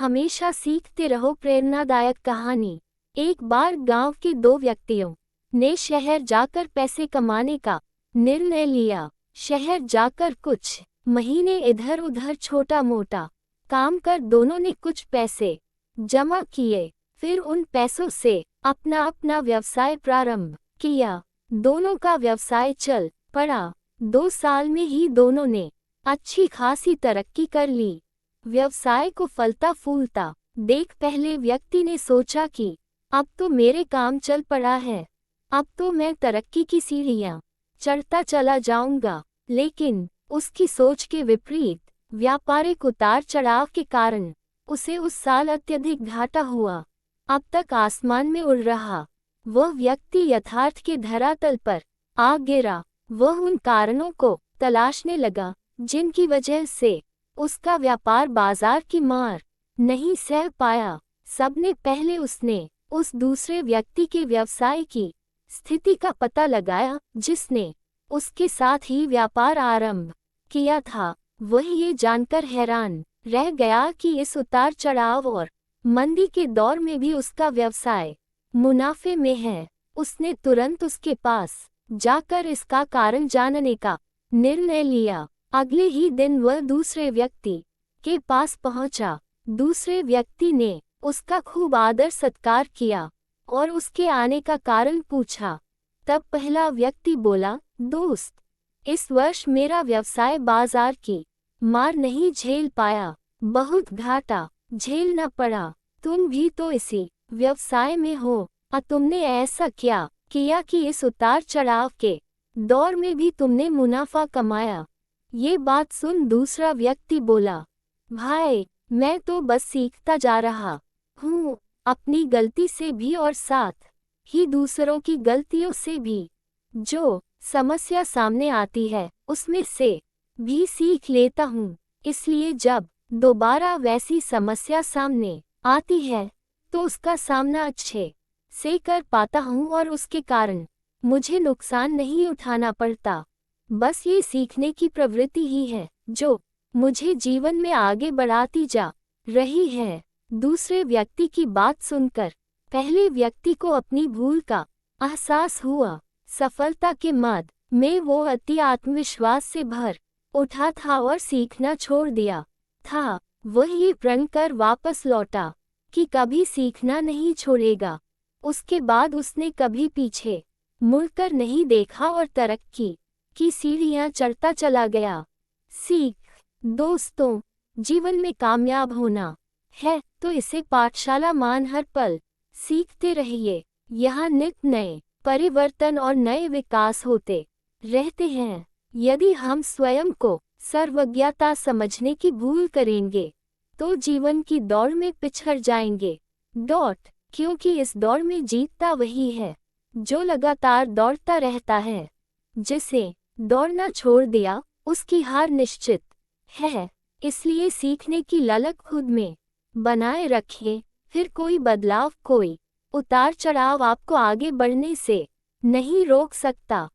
हमेशा सीखते रहो। प्रेरणादायक कहानी। एक बार गांव के दो व्यक्तियों ने शहर जाकर पैसे कमाने का निर्णय लिया। शहर जाकर कुछ महीने इधर उधर छोटा मोटा काम कर दोनों ने कुछ पैसे जमा किए। फिर उन पैसों से अपना अपना व्यवसाय प्रारंभ किया। दोनों का व्यवसाय चल पड़ा। 2 साल में ही दोनों ने अच्छी खासी तरक्की कर ली। व्यवसाय को फलता फूलता देख पहले व्यक्ति ने सोचा कि अब तो मेरे काम चल पड़ा है, अब तो मैं तरक्की की सीढ़ियां चढ़ता चला जाऊंगा। लेकिन उसकी सोच के विपरीत व्यापारिक उतार चढ़ाव के कारण उसे उस साल अत्यधिक घाटा हुआ। अब तक आसमान में उड़ रहा वह व्यक्ति यथार्थ के धरातल पर आ गिरा। वह उन कारणों को तलाशने लगा जिनकी वजह से उसका व्यापार बाजार की मार नहीं सह पाया। सबने पहले उसने उस दूसरे व्यक्ति के व्यवसाय की स्थिति का पता लगाया जिसने उसके साथ ही व्यापार आरंभ किया था। वह ये जानकर हैरान रह गया कि इस उतार चढ़ाव और मंदी के दौर में भी उसका व्यवसाय मुनाफे में है। उसने तुरंत उसके पास जाकर इसका कारण जानने का निर्णय लिया। अगले ही दिन वह दूसरे व्यक्ति के पास पहुंचा। दूसरे व्यक्ति ने उसका खूब आदर सत्कार किया और उसके आने का कारण पूछा। तब पहला व्यक्ति बोला, दोस्त, इस वर्ष मेरा व्यवसाय बाजार की मार नहीं झेल पाया, बहुत घाटा झेलना पड़ा। तुम भी तो इसी व्यवसाय में हो, और तुमने ऐसा क्या किया कि इस उतार चढ़ाव के दौर में भी तुमने मुनाफा कमाया। ये बात सुन दूसरा व्यक्ति बोला, भाई, मैं तो बस सीखता जा रहा हूँ, अपनी गलती से भी और साथ ही दूसरों की गलतियों से भी। जो समस्या सामने आती है उसमें से भी सीख लेता हूँ, इसलिए जब दोबारा वैसी समस्या सामने आती है तो उसका सामना अच्छे से कर पाता हूँ और उसके कारण मुझे नुकसान नहीं उठाना पड़ता। बस ये सीखने की प्रवृत्ति ही है जो मुझे जीवन में आगे बढ़ाती जा रही है। दूसरे व्यक्ति की बात सुनकर पहले व्यक्ति को अपनी भूल का एहसास हुआ। सफलता के मद में वो अति आत्मविश्वास से भर उठा था और सीखना छोड़ दिया था। वह ये प्रण कर वापस लौटा कि कभी सीखना नहीं छोड़ेगा। उसके बाद उसने कभी पीछे मुड़कर नहीं देखा और तरक्की की सीढ़ियां चढ़ता चला गया। सीख। दोस्तों, जीवन में कामयाब होना है तो इसे पाठशाला मान हर पल सीखते रहिए। यहाँ नित नए परिवर्तन और नए विकास होते रहते हैं। यदि हम स्वयं को सर्वज्ञता समझने की भूल करेंगे तो जीवन की दौड़ में पिछड़ जाएंगे। क्योंकि इस दौड़ में जीतता वही है जो लगातार दौड़ता रहता है। जिसे दौड़ना छोड़ दिया उसकी हार निश्चित है। इसलिए सीखने की ललक खुद में बनाए रखिए। फिर कोई बदलाव, कोई उतार चढ़ाव आपको आगे बढ़ने से नहीं रोक सकता।